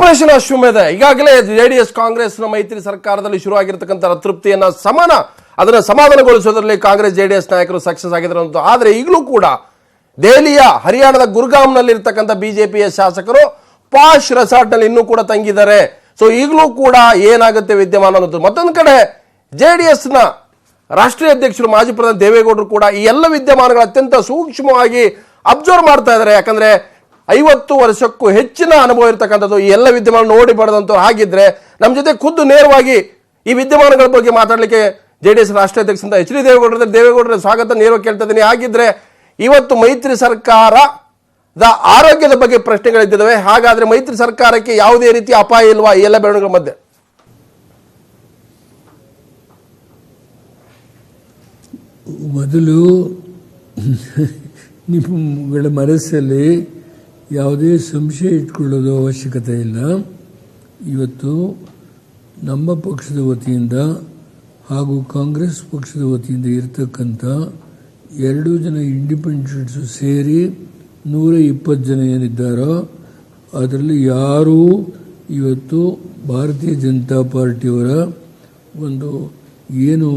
Operation ಅಶ್ವಮೇಧ ಈಗಾಗಲೇ JDS ಕಾಂಗ್ರೆಸ್ನ ಮೈತ್ರಿ ಸರ್ಕಾರದಲ್ಲಿ ಶುರುವಾಗಿರತಕ್ಕಂಥ ಅತೃಪ್ತಿಯನ್ನ ಅದನ್ನ ಸಮಾಧಾನಗೊಳಿಸೋದ್ರಲ್ಲಿ ಕಾಂಗ್ರೆಸ್ ಜೆಡಿಎಸ್ ನಾಯಕರು ಸಕ್ಸಸ್ ಆಗಿದ್ರು ಅಂತ. ಆದರೆ ಈಗಲೂ ಕೂಡ ದೆಹಲಿಯ ಹರಿಯಾಣದ ಗುರ್ಗಾಂವ್ನಲ್ಲಿ ಇರ್ತಕ್ಕಂಥ ಬಿಜೆಪಿಯ ಶಾಸಕರು ಪಾಶ್ ರೆಸಾರ್ಟ್ ನಲ್ಲಿ ಇನ್ನೂ ಕೂಡ ತಂಗಿದ್ದಾರೆ. ಸೊ ಈಗಲೂ ಕೂಡ ಏನಾಗುತ್ತೆ ವಿದ್ಯಮಾನ ಅನ್ನೋದು. ಮತ್ತೊಂದು ಕಡೆ ಜೆಡಿಎಸ್ ನ ರಾಷ್ಟ್ರೀಯ ಅಧ್ಯಕ್ಷರು ಮಾಜಿ ಪ್ರಧಾನಿ ದೇವೇಗೌಡರು ಕೂಡ ಈ ಎಲ್ಲ ವಿದ್ಯಮಾನಗಳು ಅತ್ಯಂತ ಸೂಕ್ಷ್ಮವಾಗಿ ಅಬ್ಸರ್ವ್ ಮಾಡ್ತಾ ಇದ್ದಾರೆ. ಯಾಕಂದ್ರೆ 50 ವರ್ಷಕ್ಕೂ ಹೆಚ್ಚಿನ ಅನುಭವ ಇರತಕ್ಕಂಥದ್ದು ಈ ಎಲ್ಲ ವಿದ್ಯಮಾನ ನೋಡಿ ಪಡೆದಂತ. ಹಾಗಿದ್ರೆ ನಮ್ಮ ಜೊತೆ ಖುದ್ದು ನೇರವಾಗಿ ಈ ವಿದ್ಯಮಾನಗಳ ಬಗ್ಗೆ ಮಾತಾಡಲಿಕ್ಕೆ ಜೆಡಿಎಸ್ ರಾಷ್ಟ್ರೀಯ ಅಧ್ಯಕ್ಷ ಎಚ್ ಡಿ ದೇವೇಗೌಡರ ಸ್ವಾಗತ ನೇರವಾಗಿ ಕೇಳ್ತಾ ಇದ್ದೀನಿ. ಹಾಗಿದ್ರೆ ಇವತ್ತು ಮೈತ್ರಿ ಸರ್ಕಾರದ ಆರೋಗ್ಯದ ಬಗ್ಗೆ ಪ್ರಶ್ನೆಗಳಿದ್ದಾವೆ. ಹಾಗಾದ್ರೆ ಮೈತ್ರಿ ಸರ್ಕಾರಕ್ಕೆ ಯಾವುದೇ ರೀತಿ ಅಪಾಯ ಇಲ್ವಾ ಈ ಎಲ್ಲ ಬೆಳವಣಿಗೆಗಳ ಮಧ್ಯೆ? ಮೊದಲು ನಿಮ್ಮಗಳ ಮನಸ್ಸಲ್ಲಿ ಯಾವುದೇ ಸಂಶಯ ಇಟ್ಕೊಳ್ಳೋದು ಅವಶ್ಯಕತೆ ಇಲ್ಲ. ಇವತ್ತು ನಮ್ಮ ಪಕ್ಷದ ವತಿಯಿಂದ ಹಾಗೂ ಕಾಂಗ್ರೆಸ್ ಪಕ್ಷದ ವತಿಯಿಂದ ಇರತಕ್ಕಂಥ 2 ಜನ ಇಂಡಿಪೆಂಡೆಂಟ್ಸು ಸೇರಿ 120 ಜನ ಏನಿದ್ದಾರೋ ಅದರಲ್ಲಿ ಯಾರೂ ಇವತ್ತು ಭಾರತೀಯ ಜನತಾ ಪಾರ್ಟಿಯವರ ಒಂದು ಏನು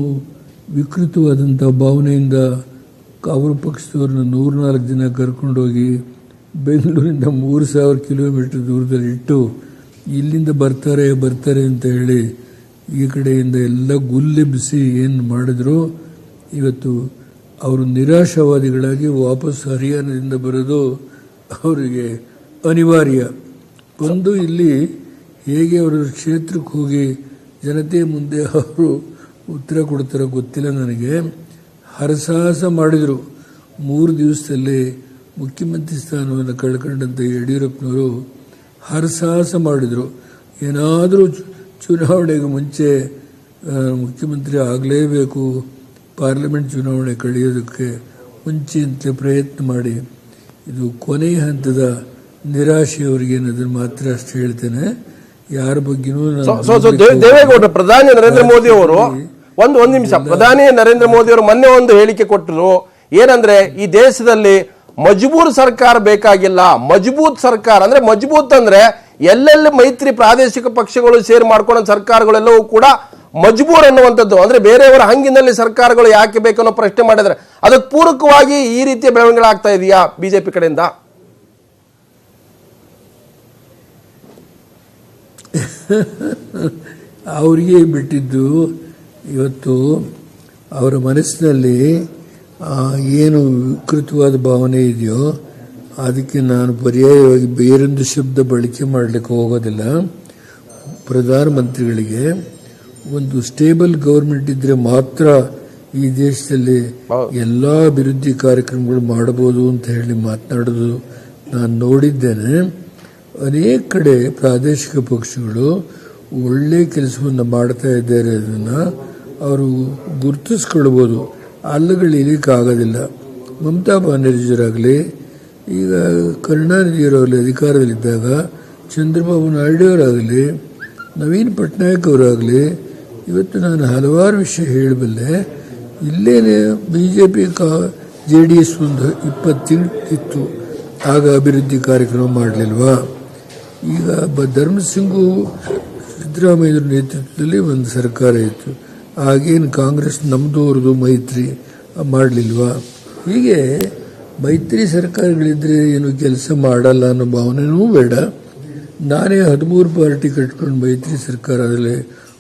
ವಿಕೃತವಾದಂಥ ಭಾವನೆಯಿಂದ ಅವರ ಪಕ್ಷದವ್ರನ್ನ 104 ಜನ ಕರ್ಕೊಂಡೋಗಿ ಬೆಂಗಳೂರಿಂದ 3000 ಕಿಲೋಮೀಟರ್ ದೂರದಲ್ಲಿ ಇಟ್ಟು ಇಲ್ಲಿಂದ ಬರ್ತಾರೆ ಅಂತ ಹೇಳಿ ಈ ಕಡೆಯಿಂದ ಎಲ್ಲ ಗುಲ್ಲೆಬ್ಬಿಸಿ ಏನು ಮಾಡಿದ್ರು. ಇವತ್ತು ಅವರು ನಿರಾಶಾವಾದಿಗಳಾಗಿ ವಾಪಸ್ ಹರಿಯಾಣದಿಂದ ಬರೋದು ಅವರಿಗೆ ಅನಿವಾರ್ಯ. ಒಂದು ಇಲ್ಲಿ ಹೇಗೆ ಅವರು ಕ್ಷೇತ್ರಕ್ಕೆ ಹೋಗಿ ಜನತೆ ಮುಂದೆ ಅವರು ಉತ್ತರ ಕೊಡ್ತಾರೋ ಗೊತ್ತಿಲ್ಲ ನನಗೆ. ಹರಸಾಹಸ ಮಾಡಿದರು. 3 ದಿವಸದಲ್ಲಿ ಮುಖ್ಯಮಂತ್ರಿ ಸ್ಥಾನವನ್ನು ಕಳ್ಕೊಂಡಂಥ ಯಡಿಯೂರಪ್ಪನವರು ಹರಸಾಹಸ ಮಾಡಿದರು. ಏನಾದರೂ ಚುನಾವಣೆಗೆ ಮುಂಚೆ ಮುಖ್ಯಮಂತ್ರಿ ಆಗಲೇಬೇಕು, ಪಾರ್ಲಿಮೆಂಟ್ ಚುನಾವಣೆ ಕಳೆಯೋದಕ್ಕೆ ಮುಂಚೆ ಅಂತ ಪ್ರಯತ್ನ ಮಾಡಿ ಇದು ಕೊನೆಯ ಹಂತದ ನಿರಾಶೆಯವರಿಗೆ ಅನ್ನೋದನ್ನು ಮಾತ್ರ ಅಷ್ಟು ಹೇಳ್ತೇನೆ. ಯಾರ ಬಗ್ಗೆನೂ ದೇವೇಗೌಡ ಪ್ರಧಾನಿ ನರೇಂದ್ರ ಮೋದಿ ಅವರು ಒಂದು ನಿಮಿಷ ಪ್ರಧಾನಿ ನರೇಂದ್ರ ಮೋದಿ ಅವರು ಮೊನ್ನೆ ಒಂದು ಹೇಳಿಕೆ ಕೊಟ್ಟರು. ಏನಂದ್ರೆ ಈ ದೇಶದಲ್ಲಿ ಮಜಬೂರ್ ಸರ್ಕಾರ ಬೇಕಾಗಿಲ್ಲ. ಮಜಬೂತ್ ಸರ್ಕಾರ ಅಂದ್ರೆ ಮಜಬೂತ್ ಅಂದ್ರೆ ಎಲ್ಲೆಲ್ಲಿ ಮೈತ್ರಿ ಪ್ರಾದೇಶಿಕ ಪಕ್ಷಗಳು ಸೇರಿ ಮಾಡ್ಕೊಂಡ ಸರ್ಕಾರಗಳೆಲ್ಲವೂ ಕೂಡ ಮಜಬೂರ್ ಅನ್ನುವಂಥದ್ದು. ಅಂದ್ರೆ ಬೇರೆಯವರ ಹಂಗಿನಲ್ಲಿ ಸರ್ಕಾರಗಳು ಯಾಕೆ ಬೇಕನ್ನೋ ಪ್ರಶ್ನೆ ಮಾಡಿದ್ರೆ ಅದಕ್ಕೆ ಪೂರಕವಾಗಿ ಈ ರೀತಿಯ ಬೆಳವಣಿಗೆಗಳಾಗ್ತಾ ಇದೆಯಾ ಬಿಜೆಪಿ ಕಡೆಯಿಂದ? ಅವರಿಗೆ ಬಿಟ್ಟಿದ್ದು. ಇವತ್ತು ಅವರ ಮನಸ್ಸಿನಲ್ಲಿ ಏನು ವಿಕೃತವಾದ ಭಾವನೆ ಇದೆಯೋ ಅದಕ್ಕೆ ನಾನು ಪರ್ಯಾಯವಾಗಿ ಬೇರೊಂದು ಶಬ್ದ ಬಳಕೆ ಮಾಡಲಿಕ್ಕೆ ಹೋಗೋದಿಲ್ಲ. ಪ್ರಧಾನಮಂತ್ರಿಗಳಿಗೆ ಒಂದು ಸ್ಟೇಬಲ್ ಗೌರ್ಮೆಂಟ್ ಇದ್ರೆ ಮಾತ್ರ ಈ ದೇಶದಲ್ಲಿ ಎಲ್ಲ ಅಭಿವೃದ್ಧಿ ಕಾರ್ಯಕ್ರಮಗಳು ಮಾಡಬಹುದು ಅಂತ ಹೇಳಿ ಮಾತನಾಡೋದು ನಾನು ನೋಡಿದ್ದೇನೆ. ಅನೇಕ ಕಡೆ ಪ್ರಾದೇಶಿಕ ಪಕ್ಷಗಳು ಒಳ್ಳೆ ಕೆಲಸವನ್ನು ಮಾಡ್ತಾ ಇದ್ದಾರೆ. ಅದನ್ನು ಅವರು ಗುರುತಿಸ್ಕೊಳ್ಬೋದು, ಅಲ್ಲಗಳಿಲಿಕ್ಕಾಗೋದಿಲ್ಲ. ಮಮತಾ ಬ್ಯಾನರ್ಜಿಯವರಾಗಲಿ, ಈಗ ಕರುಣಾನಿಧಿಯವರಾಗಲಿ ಅಧಿಕಾರದಲ್ಲಿದ್ದಾಗ ಚಂದ್ರಬಾಬು ನಾಯ್ಡುವರಾಗಲಿ, ನವೀನ್ ಪಟ್ನಾಯಕ್ ಅವರಾಗಲಿ, ಇವತ್ತು ನಾನು ಹಲವಾರು ವಿಷಯ ಹೇಳಬಲ್ಲೆ. ಇಲ್ಲೇನೆ ಬಿಜೆಪಿ JDS ಒಂದು 20 ತಿಂಗಳು ಇತ್ತು, ಆಗ ಅಭಿವೃದ್ಧಿ ಕಾರ್ಯಕ್ರಮ ಮಾಡಲಿಲ್ವಾ? ಈಗ ಧರ್ಮಸಿಂಗು ಸಿದ್ದರಾಮಯ್ಯರ ನೇತೃತ್ವದಲ್ಲಿ ಒಂದು ಸರ್ಕಾರ ಇತ್ತು, ಆಗೇನು ಕಾಂಗ್ರೆಸ್ ನಮ್ಮದವ್ರದ್ದು ಮೈತ್ರಿ ಮಾಡಲಿಲ್ವಾ? ಹೀಗೆ ಮೈತ್ರಿ ಸರ್ಕಾರಗಳಿದ್ರೆ ಏನು ಕೆಲಸ ಮಾಡಲ್ಲ ಅನ್ನೋ ಭಾವನೆನೂ ಬೇಡ. ನಾನೇ 13 ಪಾರ್ಟಿ ಕಟ್ಕೊಂಡು ಮೈತ್ರಿ ಸರ್ಕಾರದಲ್ಲಿ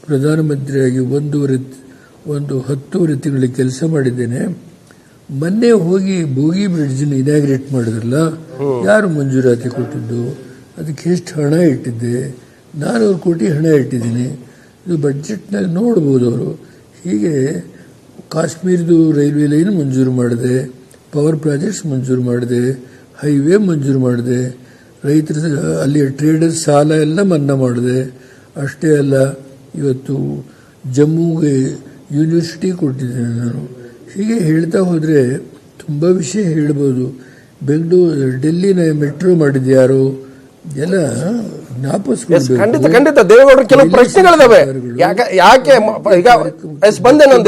ಪ್ರಧಾನಮಂತ್ರಿಯಾಗಿ 10 ತಿಂಗಳಿಗೆ ಕೆಲಸ ಮಾಡಿದ್ದೇನೆ. ಮೊನ್ನೆ ಹೋಗಿ ಬೋಗಿ ಬ್ರಿಡ್ಜನ್ನು ಇನಾಗ್ರೇಟ್ ಮಾಡಿದ್ರಲ್ಲ, ಯಾರು ಮಂಜೂರಾತಿ ಕೊಟ್ಟಿದ್ದು? ಅದಕ್ಕೆ ಎಷ್ಟು ಹಣ ಇಟ್ಟಿದ್ದೆ? 400 ಕೋಟಿ ಹಣ ಇಟ್ಟಿದ್ದೀನಿ. ಇದು ಬಡ್ಜೆಟ್ನಲ್ಲಿ ನೋಡ್ಬೋದು ಅವರು. ಹೀಗೆ ಕಾಶ್ಮೀರದು ರೈಲ್ವೆ ಲೈನ್ ಮಂಜೂರು ಮಾಡಿದೆ, ಪವರ್ ಪ್ರಾಜೆಕ್ಟ್ಸ್ ಮಂಜೂರು ಮಾಡಿದೆ, ಹೈವೇ ಮಂಜೂರು ಮಾಡಿದೆ, ರೈತರ ಅಲ್ಲಿಯ ಟ್ರೇಡರ್ಸ್ ಸಾಲ ಎಲ್ಲ ಮನ್ನಾ ಮಾಡಿದೆ. ಅಷ್ಟೇ ಅಲ್ಲ, ಇವತ್ತು ಜಮ್ಮುಗೆ ಯೂನಿವರ್ಸಿಟಿ ಕೊಟ್ಟಿದ್ದೇನೆ ನಾನು. ಹೀಗೆ ಹೇಳ್ತಾ ಹೋದರೆ ತುಂಬ ವಿಷಯ ಹೇಳ್ಬೋದು. ಡೆಲ್ಲಿನ ಮೆಟ್ರೋ ಮಾಡಿದ್ಯಾರು ಎಲ್ಲ ಖಂಡಿತ ದೇವೇಗೌಡರು ಕೆಲವು ಪ್ರಶ್ನೆಗಳಿದಾವೆ. ಯಾಕೆ ಈಗ ಬಂದೆ ನಾನು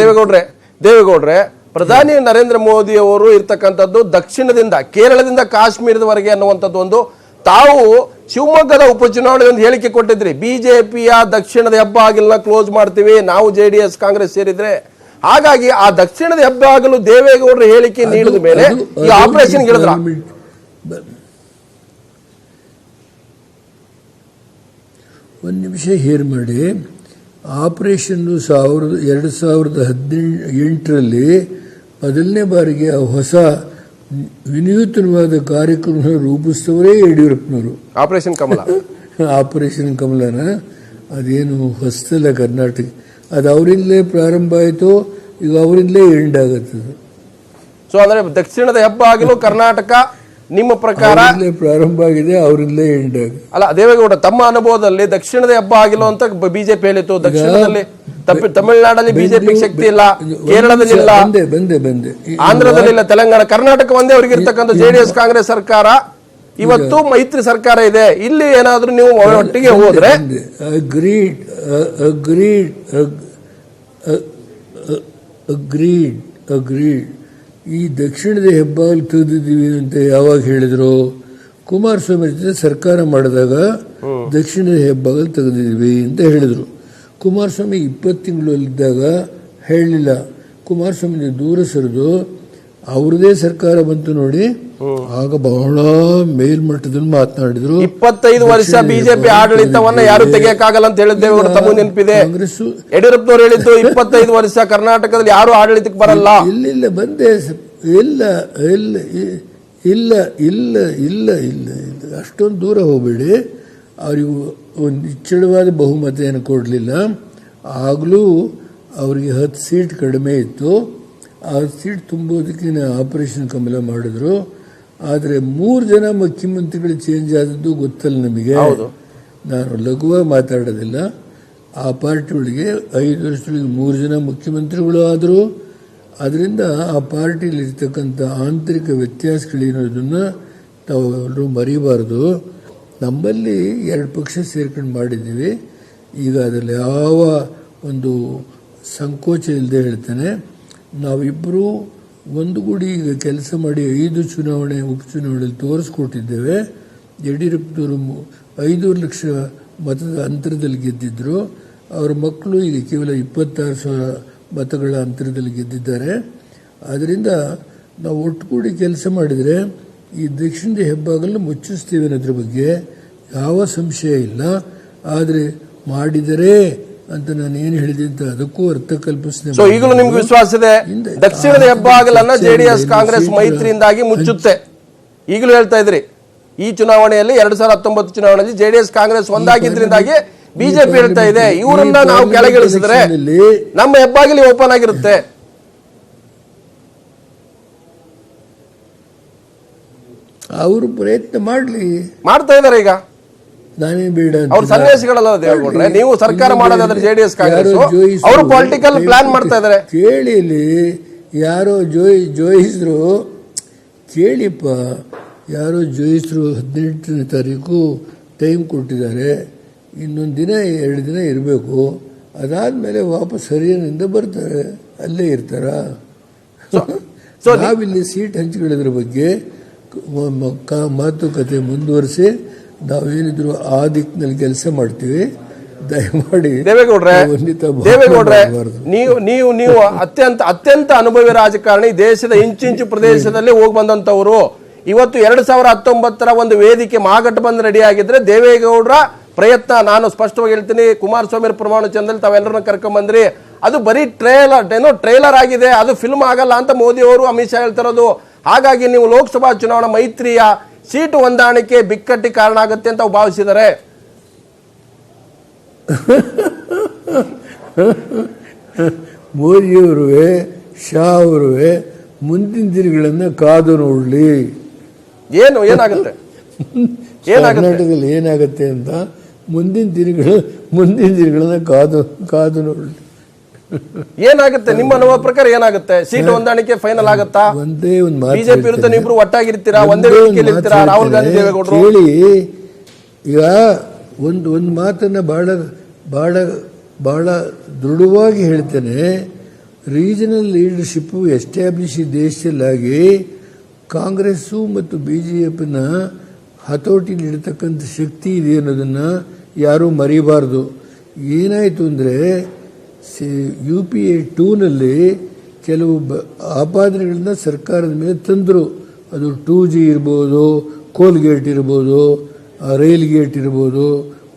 ದೇವೇಗೌಡ್ರೆ ಪ್ರಧಾನಿ ನರೇಂದ್ರ ಮೋದಿ ಅವರು ಇರ್ತಕ್ಕಂಥದ್ದು ದಕ್ಷಿಣದಿಂದ ಕೇರಳದಿಂದ ಕಾಶ್ಮೀರದವರೆಗೆ ಅನ್ನುವಂಥದ್ದು ಒಂದು ತಾವು ಶಿವಮೊಗ್ಗದ ಉಪಚುನಾವಣೆ ಒಂದು ಹೇಳಿಕೆ ಕೊಟ್ಟಿದ್ರಿ, ಬಿಜೆಪಿಯ ದಕ್ಷಿಣದ ಹೆಬ್ಬಾಗಿಲನ್ನ ಕ್ಲೋಸ್ ಮಾಡ್ತೀವಿ ನಾವು ಜೆಡಿಎಸ್ ಕಾಂಗ್ರೆಸ್ ಸೇರಿದ್ರೆ. ಹಾಗಾಗಿ ಆ ದಕ್ಷಿಣದ ಹೆಬ್ಬಾಗಿಲು ದೇವೇಗೌಡರ ಹೇಳಿಕೆ ನೀಡಿದ ಮೇಲೆ ಈ ಆಪರೇಷನ್ ಹೇಳಿದ್ರ? ಒಂದು ನಿಮಿಷ ಹೇರ್ ಮಾಡಿ. ಆಪರೇಷನ್ 2018ರಲ್ಲಿ ಮೊದಲನೇ ಬಾರಿಗೆ ಹೊಸ ವಿನೂತನವಾದ ಕಾರ್ಯಕ್ರಮ ರೂಪಿಸಿದವರೇ ಯಡಿಯೂರಪ್ಪನವರು. ಆಪರೇಷನ್ ಕಮಲ. ಆಪರೇಷನ್ ಕಮಲನ ಅದೇನು ಹೊಸದಲ್ಲ ಕರ್ನಾಟಕ, ಅದು ಅವರಿಂದಲೇ ಪ್ರಾರಂಭ ಆಯಿತು, ಈಗ ಅವರಿಂದಲೇ ಎಂಡ್ ಆಗುತ್ತದೆ. ಸೊ ಅಂದ್ರೆ ದಕ್ಷಿಣದ ಹೆಬ್ಬಾಗಿಲು ಕರ್ನಾಟಕ ನಿಮ್ಮ ಪ್ರಕಾರ ಪ್ರಾರಂಭ ಆಗಿದೆ, ಅವರಿಂದಲೇ ಎಂಡ್ ಆಗಿದೆ. ಅಲ್ಲ ದೇವೇಗೌಡ ತಮ್ಮ ಅನುಭವದಲ್ಲಿ ದಕ್ಷಿಣದ ಹೆಬ್ಬಾಗಿಲು ಅಂತ ಬಿಜೆಪಿ ಹೇಳಿತ್ತು. ದಕ್ಷಿಣದಲ್ಲಿ ತಮಿಳುನಾಡಲ್ಲಿ ಬಿಜೆಪಿ ಶಕ್ತಿ ಇಲ್ಲ, ಕೇರಳದಲ್ಲಿ ಇಲ್ಲ, ಬಂದೆ ಆಂಧ್ರದಲ್ಲಿ ಇಲ್ಲ, ತೆಲಂಗಾಣ, ಕರ್ನಾಟಕ ಒಂದೇ ಅವ್ರಿಗೆ ಇರ್ತಕ್ಕಂಥ ಜೆಡಿಎಸ್ ಕಾಂಗ್ರೆಸ್ ಸರ್ಕಾರ. ಇವತ್ತು ಮೈತ್ರಿ ಸರ್ಕಾರ ಇದೆ. ಇಲ್ಲಿ ಏನಾದ್ರೂ ನೀವು ಒಟ್ಟಿಗೆ ಹೋದ್ರೆ ಅಗ್ರೀಡ್ ಈ ದಕ್ಷಿಣದ ಹೆಬ್ಬಾಗಿಲು ತೆಗೆದಿದ್ದೀವಿ ಅಂತ ಯಾವಾಗ ಹೇಳಿದ್ರು? ಕುಮಾರಸ್ವಾಮಿ ಜೊತೆ ಸರ್ಕಾರ ಮಾಡಿದಾಗ ದಕ್ಷಿಣದ ಹೆಬ್ಬಾಗಿಲು ತೆಗೆದಿದ್ದೀವಿ ಅಂತ ಹೇಳಿದ್ರು. ಕುಮಾರಸ್ವಾಮಿ 20 ತಿಂಗಳಲ್ಲಿದ್ದಾಗ ಹೇಳಲಿಲ್ಲ. ಕುಮಾರಸ್ವಾಮಿ ದೂರ ಸರಿದು ಅವ್ರದೇ ಸರ್ಕಾರ ಬಂತು ನೋಡಿ, ಆಗ ಬಹಳ ಮೇಲ್ಮಟ್ಟದಲ್ಲಿ ಮಾತನಾಡಿದ್ರು. 25 ವರ್ಷ ಬಿಜೆಪಿ ಆಡಳಿತವನ್ನ ಯಾರು ತೆಗೆಯಕ್ಕಾಗಲ್ಲ ಅಂತ ಹೇಳಿದ್ದೇವೆ. ತಮ್ಮ ನೆನಪಿದೆ, ಕಾಂಗ್ರೆಸ್ ಯಡಿಯೂರಪ್ಪನವರು ಹೇಳಿದ್ದು 25 ವರ್ಷ ಕರ್ನಾಟಕದಲ್ಲಿ ಯಾರು ಆಡಳಿತಕ್ಕೆ ಬರಲ್ಲ. ಇಲ್ಲ ಬಂದೆ ಇಲ್ಲ ಇಲ್ಲ ಇಲ್ಲ ಇಲ್ಲ ಇಲ್ಲ ಇಲ್ಲ ಅಷ್ಟೊಂದು ದೂರ ಹೋಗಬೇಡಿ. ಅವರಿಗೂ ಒಂದು ನಿಚ್ಚಳವಾದ ಬಹುಮತ ಏನು ಕೊಡಲಿಲ್ಲ. ಆಗಲೂ ಅವರಿಗೆ 10 ಸೀಟ್ ಕಡಿಮೆ ಇತ್ತು. ಆ ಸೀಟ್ ತುಂಬೋದಕ್ಕೆ ಆಪರೇಷನ್ ಕಮಲ ಮಾಡಿದ್ರು. ಆದರೆ 3 ಜನ ಮುಖ್ಯಮಂತ್ರಿಗಳು ಚೇಂಜ್ ಆದದ್ದು ಗೊತ್ತಲ್ಲ ನಮಗೆ. ನಾನು ಲಘುವಾಗಿ ಮಾತಾಡೋದಿಲ್ಲ. ಆ ಪಾರ್ಟಿ ಒಳಗೆ 5 ವರ್ಷದೊಳಗೆ 3 ಜನ ಮುಖ್ಯಮಂತ್ರಿಗಳು ಆದರು. ಅದರಿಂದ ಆ ಪಾರ್ಟಿಯಲ್ಲಿರ್ತಕ್ಕಂಥ ಆಂತರಿಕ ವ್ಯತ್ಯಾಸಗಳೇನೋದನ್ನು ತಾವು ಮರಿಬಾರ್ದು. ನಮ್ಮಲ್ಲಿ 2 ಪಕ್ಷ ಸೇರ್ಕೊಂಡು ಮಾಡಿದ್ದೀವಿ. ಈಗ ಅದರಲ್ಲಿ ಯಾವ ಒಂದು ಸಂಕೋಚ ಇಲ್ಲದೆ ಹೇಳ್ತೇನೆ, ನಾವಿಬ್ಬರು ಒಂದುಗೂಡಿ ಈಗ ಕೆಲಸ ಮಾಡಿ 5 ಚುನಾವಣೆ ಉಪಚುನಾವಣೆಯಲ್ಲಿ ತೋರಿಸ್ಕೊಟ್ಟಿದ್ದೇವೆ. ಯಡಿಯೂರಪ್ಪನವರು 5 ಲಕ್ಷ ಮತದ ಅಂತರದಲ್ಲಿ ಗೆದ್ದಿದ್ದರು. ಅವರ ಮಕ್ಕಳು ಈಗ ಕೇವಲ 26,000 ಮತಗಳ ಅಂತರದಲ್ಲಿ ಗೆದ್ದಿದ್ದಾರೆ. ಆದ್ದರಿಂದ ನಾವು ಒಟ್ಟುಗೂಡಿ ಕೆಲಸ ಮಾಡಿದರೆ ಈ ದಕ್ಷಿಣದ ಹೆಬ್ಬಾಗಲನ್ನು ಮುಚ್ಚಿಸ್ತೀವಿ ಅನ್ನೋದ್ರ ಬಗ್ಗೆ ಯಾವ ಸಂಶಯ ಇಲ್ಲ. ಆದರೆ ಮಾಡಿದರೆ ಅಂತ ನಾನು ಏನು ಹೇಳಿದೆ ಅಂತ ಅದಕ್ಕೂ ಅರ್ಥ ಕಲ್ಪಿಸ್ತೇನೆ. ಸೊ ಈಗಲೂ ನಿಮ್ಗೆ ವಿಶ್ವಾಸ ಇದೆ ದಕ್ಷಿಣದ ಹೆಬ್ಬಾಗಲನ್ನ ಜೆಡಿಎಸ್ ಕಾಂಗ್ರೆಸ್ ಮೈತ್ರಿಯಿಂದಾಗಿ ಮುಚ್ಚುತ್ತೆ? ಈಗಲೂ ಹೇಳ್ತಾ ಇದ್ರಿ ಈ ಚುನಾವಣೆಯಲ್ಲಿ 2019 ಚುನಾವಣೆಯಲ್ಲಿ ಜೆಡಿಎಸ್ ಕಾಂಗ್ರೆಸ್ ಒಂದಾಗಿದ್ರಿಂದಾಗಿ ಬಿಜೆಪಿ ಹೇಳ್ತಾ ಇದೆ ಇವರನ್ನ ನಾವು ಕೆಳಗಿಳಿಸಿದ್ರೆ ನಮ್ಮ ಹೆಬ್ಬಾಗಿಲು ಓಪನ್ ಆಗಿರುತ್ತೆ. ಅವರು ಪ್ರಯತ್ನ ಮಾಡ್ತಾ ಇದಾರೆ. ಈಗ ನಾನೇ ಬೇಡ ಅವ್ರ ಸನ್ಯಾಸಿಗಳಲ್ಲ ದೇವೇಗೌಡ್ರೆ, ನೀವು ಸರ್ಕಾರ ಮಾಡೋದಾದ್ರೆ ಜೆಡಿಎಸ್ ಕಾಂಗ್ರೆಸ್ ಅವರು ಪೊಲಿಟಿಕಲ್ ಪ್ಲಾನ್ ಮಾಡ್ತಾ ಇದಾರೆ. ಕೇಳಿ, ಯಾರೋ ಜೋಯಿಸ್ರು ಕೇಳಿಪ್ಪ, ಯಾರೋ ಜೋಯಿಸ್ರು 18ನೇ ತಾರೀಕು ಟೈಮ್ ಕೊಟ್ಟಿದ್ದಾರೆ. ಇನ್ನೊಂದು ದಿನ 2 ದಿನ ಇರಬೇಕು. ಅದಾದ್ಮೇಲೆ ವಾಪಸ್ ಹರಿಯಾಣದಿಂದ ಬರ್ತಾರೆ, ಅಲ್ಲೇ ಇರ್ತಾರ. ನಾವಿಲ್ಲಿ ಸೀಟ್ ಹಂಚಿಕೊಳ್ಳೋದ್ರ ಬಗ್ಗೆ ಮಾತುಕತೆ ಮುಂದುವರಿಸಿ ನಾವೇನಿದ್ರು ಆ ದಿಕ್ಕಿನಲ್ಲಿ ಕೆಲಸ ಮಾಡ್ತೀವಿ. ದಯಮಾಡಿ ದೇವೇಗೌಡ್ರೆ ನೀವು ಅತ್ಯಂತ ಅನುಭವಿ ರಾಜಕಾರಣಿ, ದೇಶದ ಇಂಚಿಂಚು ಪ್ರದೇಶದಲ್ಲಿ ಹೋಗಿ ಬಂದಂತವರು. ಇವತ್ತು 2019 ಒಂದು ವೇದಿಕೆ ಮಹಾಗಠಬಂಧನ್ ರೆಡಿ ಆಗಿದ್ರೆ ದೇವೇಗೌಡರ ಪ್ರಯತ್ನ, ನಾನು ಸ್ಪಷ್ಟವಾಗಿ ಹೇಳ್ತೀನಿ, ಕುಮಾರಸ್ವಾಮಿ ಪ್ರಮಾಣ ವಚನದಲ್ಲಿ ತಾವೆಲ್ಲರನ್ನ ಕರ್ಕೊಂಡ್ ಬಂದ್ರಿ. ಅದು ಬರೀ ಟ್ರೇಲರ್ ಆಗಿದೆ, ಅದು ಫಿಲ್ಮ್ ಆಗಲ್ಲ ಅಂತ ಮೋದಿ ಅವರು ಅಮಿತ್ ಶಾ ಹೇಳ್ತಿರೋದು. ಹಾಗಾಗಿ ನೀವು ಲೋಕಸಭಾ ಚುನಾವಣಾ ಮೈತ್ರಿಯ ಸೀಟು ಹೊಂದಾಣಿಕೆ ಬಿಕ್ಕಟ್ಟಿ ಕಾರಣ ಆಗುತ್ತೆ ಅಂತ ಭಾವಿಸಿದ್ದಾರೆ. ಮೋದಿಯವರು ಶಾ ಅವರು ಮುಂದಿನ ದಿನಗಳನ್ನು ಕಾದು ನೋಡಲಿ. ಏನಾಗುತ್ತೆ ಕರ್ನಾಟಕದಲ್ಲಿ ಏನಾಗುತ್ತೆ ಅಂತ ಮುಂದಿನ ದಿನಗಳನ್ನ ಕಾದು ನೋಡಲಿ. ಏನಾಗುತ್ತೆ ನಿಮ್ಮ ಅನುಭವ ಪ್ರಕಾರ? ಏನಾಗುತ್ತೆ? ಸೀಟ್ ಹೊಂದಾಣಿಕೆ ಫೈನಲ್ ಆಗುತ್ತಾ? ಒಂದೇ ಒಂದು ಮಾತು ಬಿಜೆಪಿ ವಿರುದ್ಧ ನೀವಿಬ್ರು ಒಟ್ಟಾಗಿರ್ತೀರಾ? ಒಂದೇ ವೇದಿಕೆಯಲ್ಲಿ ಇರ್ತೀರಾ? ರಾಹುಲ್ ಗಾಂಧಿ ದೇವೇಗೌಡರು ಕೇಳಿ, ಈಗ ಒಂದು ಮಾತನ್ನ ಬಹಳ ದೃಢವಾಗಿ ಹೇಳ್ತೇನೆ. ರೀಜನಲ್ ಲೀಡರ್ಶಿಪ್ ಎಸ್ಟಾಬ್ಲಿಷ್ ದೇಶದಲ್ಲಾಗಿ ಕಾಂಗ್ರೆಸ್ಸು ಮತ್ತು ಬಿಜೆಪಿನ ಹತೋಟಿಲಿಡ್ತಕ್ಕಂಥ ಶಕ್ತಿ ಇದೆ ಅನ್ನೋದನ್ನು ಯಾರೂ ಮರಿಬಾರ್ದು. ಏನಾಯಿತು ಅಂದರೆ UPA 2ನಲ್ಲಿ ಕೆಲವು ಆಪಾದನೆಗಳನ್ನ ಸರ್ಕಾರದ ಮೇಲೆ ತಂದರು. ಅದು 2G ಇರ್ಬೋದು, ಕೋಲ್ಗೇಟ್ ಇರ್ಬೋದು, ರೈಲ್ ಗೇಟ್ ಇರ್ಬೋದು,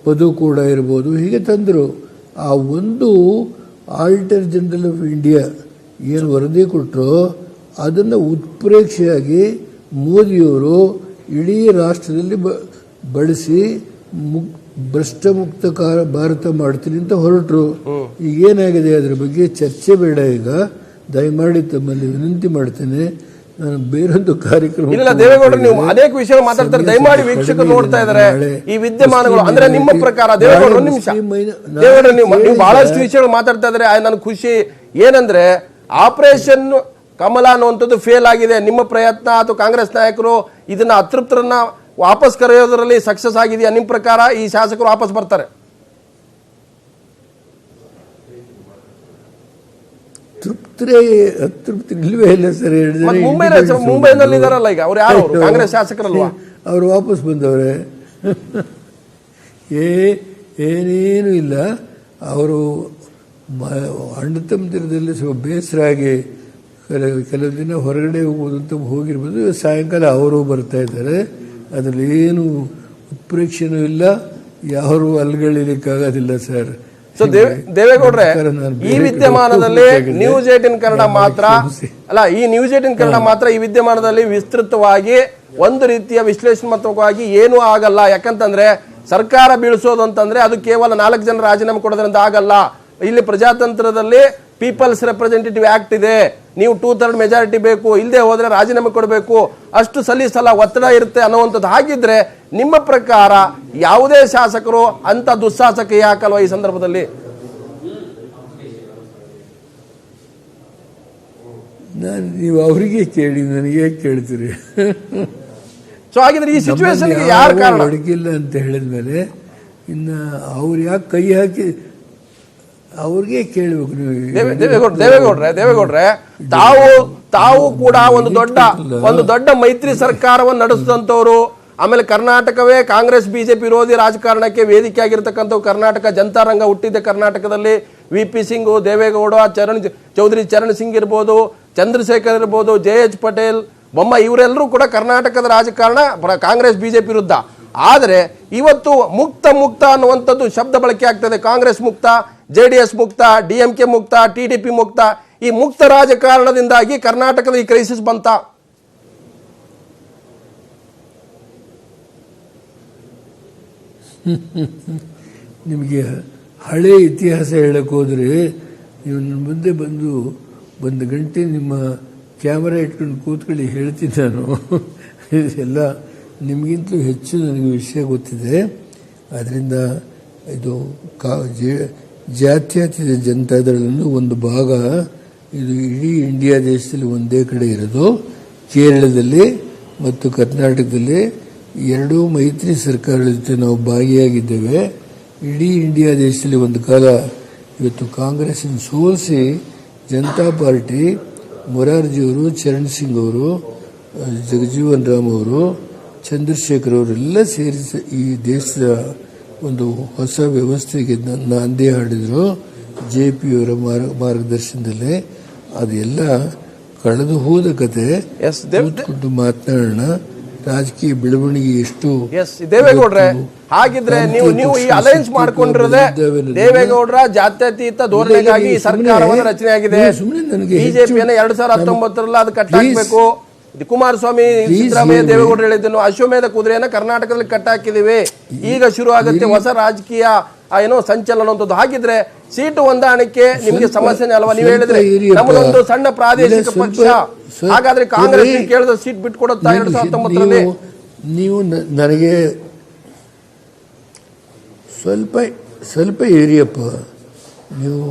ಪದುಕೂಡ ಇರ್ಬೋದು, ಹೀಗೆ ತಂದರು. ಆ ಒಂದು ಆಡಿಟರ್ ಜನರಲ್ ಆಫ್ ಇಂಡಿಯಾ ಏನು ವರದಿ ಕೊಟ್ಟರೋ ಅದನ್ನು ಉತ್ಪ್ರೇಕ್ಷೆಯಾಗಿ ಮೋದಿಯವರು ಇಡೀ ರಾಷ್ಟ್ರದಲ್ಲಿ ಬಳಸಿ ಭ್ರಷ್ಟ ಮುಕ್ತ ಭಾರತ ಮಾಡ್ತೀನಿ ಅಂತ ಹೊರಟರು. ಈಗೇನಾಗಿದೆ ಅದರ ಬಗ್ಗೆ ಚರ್ಚೆ ಬೇಡ. ಈಗ ದಯಮಾಡಿ ತಮ್ಮಲ್ಲಿ ವಿನಂತಿ ಮಾಡ್ತೇನೆ, ನಾನು ಬೇರೊಂದು ಕಾರ್ಯಕ್ರಮ ಇಲ್ಲ ದೇವೇಗೌಡರು ನೀವು ಅನೇಕ ವಿಷಯ ಮಾತಾಡ್ತಾರೆ, ದಯಮಾಡಿ ವೀಕ್ಷಕರು ನೋಡ್ತಾ ಇದ್ದಾರೆ ಈ ವಿದ್ಯಮಾನಗಳು. ಅಂದ್ರೆ ನಿಮ್ಮ ಪ್ರಕಾರ ದೇವೇಗೌಡರು ನಿಮಿಷ ದೇವೇಗೌಡರು ನೀವು ಬಹಳಷ್ಟು ವಿಷಯಗಳು ಮಾತಾಡ್ತಾ ಇದ್ದಾರೆ. ನನಗೆ ಖುಷಿ ಏನಂದ್ರೆ ಆಪರೇಷನ್ ಕಮಲ ಅನ್ನುವಂಥದ್ದು ಫೇಲ್ ಆಗಿದೆ. ನಿಮ್ಮ ಪ್ರಯತ್ನ ಅಥವಾ ಕಾಂಗ್ರೆಸ್ ನಾಯಕರು ಇದನ್ನ ಅತೃಪ್ತರನ್ನ ವಾಪಸ್ ಕರೆಯೋದ್ರಲ್ಲಿ ಸಕ್ಸಸ್ ಆಗಿದೆಯಾ? ನಿಮ್ಮ ಪ್ರಕಾರ ಈ ಶಾಸಕರು ವಾಪಸ್ ಬರ್ತಾರೆ? ಅತೃಪ್ತಿ ಇಲ್ವೇ ಇಲ್ಲ ಸರ್. ಮುಂಬೈನಲ್ಲಿ ಇದಾರಲ್ಲ ಈಗ ಅವ್ರು ಯಾರು ಕಾಂಗ್ರೆಸ್ ಶಾಸಕರಲ್ವಾ? ಅವರು ವಾಪಸ್ ಬಂದವ್ರೆ. ಏನೇನು ಇಲ್ಲ. ಅವರು ಅಣ್ಣ ತಮ್ಮದಿರದಲ್ಲಿ ಸ್ವಲ್ಪ ಬೇಸರ ಆಗಿ ಕೆಲವು ದಿನ ಹೊರಗಡೆ ಹೋಗೋದು ಅಂತ ಹೋಗಿರ್ಬೋದು. ಸಾಯಂಕಾಲ ಅವರು ಬರ್ತಾ ಇದ್ದಾರೆ. ಅದರಲ್ಲಿ ಏನು ಉತ್ಪ್ರೇಕ್ಷೆನೂ ಇಲ್ಲ, ಯಾರು ಅಲ್ಗಳಿಲಿಕ್ಕಾಗೋದಿಲ್ಲ ಸರ್. ಸೊ ದೇವೇಗೌಡ್ರೆ, ಈ ವಿದ್ಯಮಾನದಲ್ಲಿ ನ್ಯೂಸ್ 18 ಕನ್ನಡ ಮಾತ್ರ ಅಲ್ಲ, ಈ ನ್ಯೂಸ್ 18 ಕನ್ನಡ ಮಾತ್ರ ಈ ವಿದ್ಯಮಾನದಲ್ಲಿ ವಿಸ್ತೃತವಾಗಿ ಒಂದು ರೀತಿಯ ವಿಶ್ಲೇಷಣಾತ್ಮಕವಾಗಿ ಏನೂ ಆಗಲ್ಲ. ಯಾಕಂತಂದ್ರೆ ಸರ್ಕಾರ ಬೀಳಿಸೋದು ಅಂತಂದ್ರೆ ಅದು ಕೇವಲ 4 ಜನ ರಾಜೀನಾಮೆ ಕೊಡೋದ್ರಿಂದ ಆಗಲ್ಲ. ಇಲ್ಲಿ ಪ್ರಜಾತಂತ್ರದಲ್ಲಿ ಪೀಪಲ್ಸ್ ರೆಪ್ರೆಸೆಂಟೇಟಿವ್ ಆಕ್ಟ್ ಇದೆ. ನೀವು 2/3 ಮೆಜಾರಿಟಿ ಬೇಕು, ಇಲ್ಲದೆ ಹೋದ್ರೆ ರಾಜೀನಾಮೆ ಕೊಡಬೇಕು, ಅಷ್ಟು ಸಲ ಒತ್ತಡ ಇರುತ್ತೆ ಅನ್ನುವಂಥದ್ದು. ಹಾಗಿದ್ರೆ ನಿಮ್ಮ ಪ್ರಕಾರ ಯಾವುದೇ ಶಾಸಕರು ಅಂತ ದುಸ್ಸಾಹಸಕ್ಕೆ ಯಾಕಲ್ವಾ ಈ ಸಂದರ್ಭದಲ್ಲಿ? ನೀವು ಅವರಿಗೆ ಕೇಳಿ, ನನಗೆ ಕೇಳ್ತೀರಿ? ಸೊ ಹಾಗಿದ್ರೆ ಈ ಸಿಚುವೇಶನ್ ಯಾರು ಕಾರಣ? ಅಡಗಿಲ್ಲ ಅಂತ ಹೇಳಿದ್ಮೇಲೆ ಇನ್ನು ಅವ್ರು ಯಾಕೆ ಕೈ ಹಾಕಿ ಅವ್ರಿಗೆ ಕೇಳಬೇಕು. ದೇವೇಗೌಡ್ರೆ ತಾವು ಕೂಡ ಒಂದು ದೊಡ್ಡ ಮೈತ್ರಿ ಸರ್ಕಾರವನ್ನು ನಡೆಸಿದಂತವ್ರು. ಆಮೇಲೆ ಕರ್ನಾಟಕವೇ ಕಾಂಗ್ರೆಸ್ ಬಿಜೆಪಿ ವಿರೋಧಿ ರಾಜಕಾರಣಕ್ಕೆ ವೇದಿಕೆ ಆಗಿರ್ತಕ್ಕಂಥವು. ಕರ್ನಾಟಕ ಜನತಾರಂಗ ಹುಟ್ಟಿದ್ದೆ ಕರ್ನಾಟಕದಲ್ಲಿ. VP ಸಿಂಗ್, ದೇವೇಗೌಡ, ಚೌಧರಿ ಚರಣ್ ಸಿಂಗ್ ಇರ್ಬೋದು, ಚಂದ್ರಶೇಖರ್ ಇರ್ಬೋದು, JH ಪಟೇಲ್, ಬೊಮ್ಮ, ಇವರೆಲ್ಲರೂ ಕೂಡ ಕರ್ನಾಟಕದ ರಾಜಕಾರಣ ಕಾಂಗ್ರೆಸ್ ಬಿಜೆಪಿ ವಿರುದ್ಧ. ಆದರೆ ಇವತ್ತು ಮುಕ್ತ ಅನ್ನುವಂಥದ್ದು ಶಬ್ದ ಬಳಕೆ ಆಗ್ತದೆ. ಕಾಂಗ್ರೆಸ್ ಮುಕ್ತ, JDS ಮುಕ್ತ, DMK ಮುಕ್ತ, TDP ಮುಕ್ತ. ಈ ಮುಕ್ತ ರಾಜಕಾರಣದಿಂದಾಗಿ ಕರ್ನಾಟಕದ ಈ ಕ್ರೈಸಿಸ್ ಬಂತ. ನಿಮಗೆ ಹಳೆ ಇತಿಹಾಸ ಹೇಳಕ್ಕೆ ಹೋದರೆ ನೀವು ನನ್ನ ಮುಂದೆ ಬಂದು 1 ಗಂಟೆ ನಿಮ್ಮ ಕ್ಯಾಮರಾ ಇಟ್ಕೊಂಡು ಕೂತ್ಕೊಳ್ಳಿ, ಹೇಳ್ತೀನಿ ನಾನು. ಇದೆಲ್ಲ ನಿಮಗಿಂತಲೂ ಹೆಚ್ಚು ನನಗೆ ವಿಷಯ ಗೊತ್ತಿದೆ. ಆದ್ದರಿಂದ ಇದು ಜಾತ್ಯತೀತ ಜನತಾದಳದ ಒಂದು ಭಾಗ. ಇದು ಇಡೀ ಇಂಡಿಯಾ ದೇಶದಲ್ಲಿ ಒಂದೇ ಕಡೆ ಇರೋದು. ಕೇರಳದಲ್ಲಿ ಮತ್ತು ಕರ್ನಾಟಕದಲ್ಲಿ 2 ಮೈತ್ರಿ ಸರ್ಕಾರಗಳ ಜೊತೆ ನಾವು ಭಾಗಿಯಾಗಿದ್ದೇವೆ. ಇಡೀ ಇಂಡಿಯಾ ದೇಶದಲ್ಲಿ ಒಂದು ಕಾಲ ಇವತ್ತು ಕಾಂಗ್ರೆಸ್ಸನ್ನು ಸೋಲಿಸಿ ಜನತಾ ಪಾರ್ಟಿ ಮೊರಾರ್ಜಿಯವರು, ಚರಣ್ ಸಿಂಗ್ ಅವರು, ಜಗಜೀವನ್ ರಾಮ್ ಅವರು, ಚಂದ್ರಶೇಖರ್ ಅವರೆಲ್ಲ ಸೇರಿ ಈ ದೇಶದ ಒಂದು ಹೊಸ ವ್ಯವಸ್ಥೆಗೆ ನಾಂದಿ ಹಾಡಿದ್ರು. JP ಅವರ ಮಾರ್ಗದರ್ಶನದಲ್ಲಿ. ಅದೆಲ್ಲ ಕಳೆದು ಹೋದ ಕತೆ. ಕೂತ್ಕೊಂಡು ಮಾತನಾಡೋಣ. ರಾಜಕೀಯ ಬೆಳವಣಿಗೆ ಎಷ್ಟು ದೇವೇಗೌಡ್ರೆ, ಹಾಗಿದ್ರೆ ನೀವು ಈ ಅಲೈನ್ಸ್ ಮಾಡ್ಕೊಂಡಿರೋದೇ ದೇವೇಗೌಡರ ಜಾತ್ಯತೀತ ಧೋರಣೆಗಾಗಿ ಈ ಸರ್ಕಾರವನ್ನು ರಚನೆ ಆಗಿದೆ. ಬಿಜೆಪಿಯನ್ನು 2019 ಅದು ಕಟ್ಟಾಕಬೇಕು. ಕುಮಾರಸ್ವಾಮಿ, ಸಿದ್ದರಾಮಯ್ಯ, ದೇವೇಗೌಡರು ಹೇಳಿದ್ದನ್ನು ಅಶ್ವಮೇಧ ಕುದುರೆಯನ್ನು ಕರ್ನಾಟಕದಲ್ಲಿ ಕಟ್ಟಾಕಿದೀವಿ. ಈಗ ಶುರು ಆಗುತ್ತೆ ಹೊಸ ರಾಜಕೀಯ ಸಂಚಲನ ಅಂತದ್ದು. ಹಾಗಿದ್ರೆ ಸೀಟು ಹೊಂದಾಣಿಕೆ ನಿಮ್ಗೆ ಸಮಸ್ಯೆನೇ ಅಲ್ವಾ? ನೀವು ಹೇಳಿದ್ರೆ ನಮ್ಮದೊಂದು ಸಣ್ಣ ಪ್ರಾದೇಶಿಕ ಪಕ್ಷ, ಹಾಗಾದ್ರೆ ಕಾಂಗ್ರೆಸ್ ಕೇಳಿದ ಸೀಟ್ ಬಿಟ್ಕೊಡುತ್ತಾ 2019ರಲ್ಲಿ? ನೀವು ನನಗೆ ಸ್ವಲ್ಪ ಏರಿಯಪ್ಪ. ನೀವು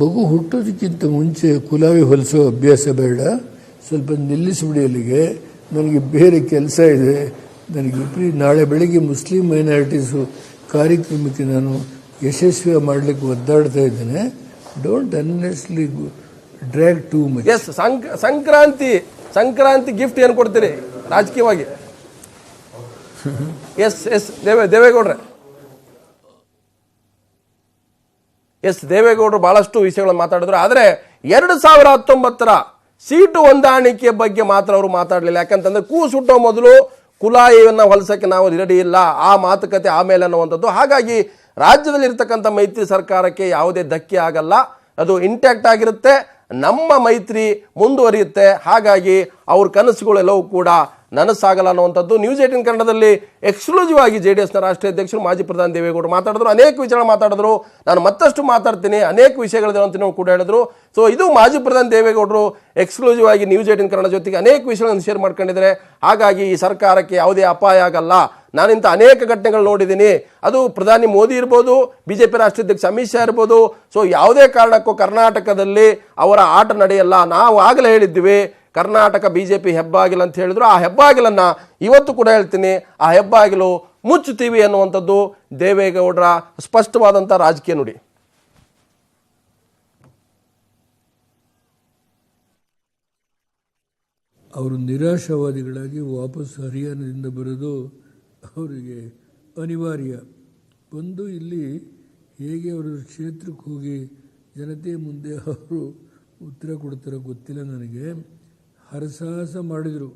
ಮಗು ಹುಟ್ಟೋದಕ್ಕಿಂತ ಮುಂಚೆ ಕುಲಾವಿ ಹೊಲಿಸೋ ಅಭ್ಯಾಸ ಬೇಡ. ಸ್ವಲ್ಪ ನಿಲ್ಲಿಸ್ಬಿಡಿ ಅಲ್ಲಿಗೆ. ನನಗೆ ಬೇರೆ ಕೆಲಸ ಇದೆ. ನನಗೆ ನಾಳೆ ಬೆಳಗ್ಗೆ ಮುಸ್ಲಿಂ ಮೈನಾರಿಟೀಸು ಕಾರ್ಯಕ್ರಮಕ್ಕೆ ನಾನು ಯಶಸ್ವಿ ಮಾಡಲಿಕ್ಕೆ ಒದ್ದಾಡ್ತಾ ಇದ್ದೇನೆ. Don't unnecessarily drag too much. Yes, Sankranti gift ಏನು ಕೊಡ್ತೀರಿ ರಾಜಕೀಯವಾಗಿ? ದೇವೇಗೌಡ್ರೆ ದೇವೇಗೌಡರು ಬಹಳಷ್ಟು ವಿಷಯಗಳನ್ನು ಮಾತಾಡಿದ್ರು. ಆದರೆ 2019ರ ಸೀಟು ಹೊಂದಾಣಿಕೆಯ ಬಗ್ಗೆ ಮಾತ್ರ ಅವರು ಮಾತಾಡಲಿಲ್ಲ. ಯಾಕಂತಂದ್ರೆ ಸುಟ್ಟೋ ಮೊದಲು ಕುಲಾಯಿಯನ್ನು ಹೊಲಸಕ್ಕೆ ನಾವು ರೆಡಿ ಇಲ್ಲ, ಆ ಮಾತುಕತೆ ಆಮೇಲೆ ಅನ್ನುವಂಥದ್ದು. ಹಾಗಾಗಿ ರಾಜ್ಯದಲ್ಲಿ ಇರ್ತಕ್ಕಂಥ ಮೈತ್ರಿ ಸರ್ಕಾರಕ್ಕೆ ಯಾವುದೇ ಧಕ್ಕೆ ಆಗಲ್ಲ, ಅದು ಇಂಟ್ಯಾಕ್ಟ್ ಆಗಿರುತ್ತೆ, ನಮ್ಮ ಮೈತ್ರಿ ಮುಂದುವರಿಯುತ್ತೆ. ಹಾಗಾಗಿ ಅವ್ರ ಕನಸುಗಳೆಲ್ಲವೂ ಕೂಡ ನನಸಾಗಲ್ಲ ಅನ್ನುವಂಥದ್ದು ನ್ಯೂಸ್ 18 ಕನ್ನಡದಲ್ಲಿ ಎಕ್ಸ್ಕ್ಲೂಸಿವ್ ಆಗಿ JDSನ ರಾಷ್ಟ್ರೀಯ ಅಧ್ಯಕ್ಷರು ಮಾಜಿ ಪ್ರಧಾನಿ ದೇವೇಗೌಡರು ಮಾತಾಡಿದ್ರು. ಅನೇಕ ವಿಚಾರ ಮಾತಾಡಿದ್ರು. ನಾನು ಮತ್ತಷ್ಟು ಮಾತಾಡ್ತೀನಿ, ಅನೇಕ ವಿಷಯಗಳಿದೆ ಅಂತ ಕೂಡ ಹೇಳಿದ್ರು. ಸೊ ಇದು ಮಾಜಿ ಪ್ರಧಾನಿ ದೇವೇಗೌಡರು ಎಕ್ಸ್ಕ್ಲೂಸಿವ್ ಆಗಿ ನ್ಯೂಸ್ 18 ಕನ್ನಡ ಜೊತೆಗೆ ಅನೇಕ ವಿಷಯಗಳನ್ನು ಶೇರ್ ಮಾಡ್ಕೊಂಡಿದ್ದಾರೆ. ಹಾಗಾಗಿ ಈ ಸರ್ಕಾರಕ್ಕೆ ಯಾವುದೇ ಅಪಾಯ ಆಗಲ್ಲ. ನಾನಿಂತ ಅನೇಕ ಘಟನೆಗಳು ನೋಡಿದ್ದೀನಿ. ಅದು ಪ್ರಧಾನಿ ಮೋದಿ ಇರ್ಬೋದು, BJP ರಾಷ್ಟ್ರೀಯ ಅಧ್ಯಕ್ಷ ಅಮಿತ್ ಶಾ ಇರ್ಬೋದು. ಸೊ ಯಾವುದೇ ಕಾರಣಕ್ಕೂ ಕರ್ನಾಟಕದಲ್ಲಿ ಅವರ ಆಟ ನಡೆಯಲ್ಲ. ನಾವು ಆಗಲೇ ಹೇಳಿದ್ವಿ, ಕರ್ನಾಟಕ BJP ಹೆಬ್ಬಾಗಿಲು ಅಂತ ಹೇಳಿದ್ರು. ಆ ಹೆಬ್ಬಾಗಿಲನ್ನು ಇವತ್ತು ಕೂಡ ಹೇಳ್ತೀನಿ, ಆ ಹೆಬ್ಬಾಗಿಲು ಮುಚ್ಚುತ್ತೀವಿ ಅನ್ನುವಂಥದ್ದು ದೇವೇಗೌಡರ ಸ್ಪಷ್ಟವಾದಂಥ ರಾಜಕೀಯ ನುಡಿ. ಅವರು ನಿರಾಶಾವಾದಿಗಳಾಗಿ ವಾಪಸ್ ಹರಿಯಾಣದಿಂದ ಬರೋದು ಅವರಿಗೆ ಅನಿವಾರ್ಯ. ಬಂದು ಇಲ್ಲಿ ಹೇಗೆ ಅವರು ಕ್ಷೇತ್ರಕ್ಕೆ ಹೋಗಿ ಜನತೆ ಮುಂದೆ ಅವರು ಉತ್ತರ ಕೊಡ್ತಾರೋ ಗೊತ್ತಿಲ್ಲ ನನಗೆ. ಹರಸಾಹಸ ಮಾಡಿದರು.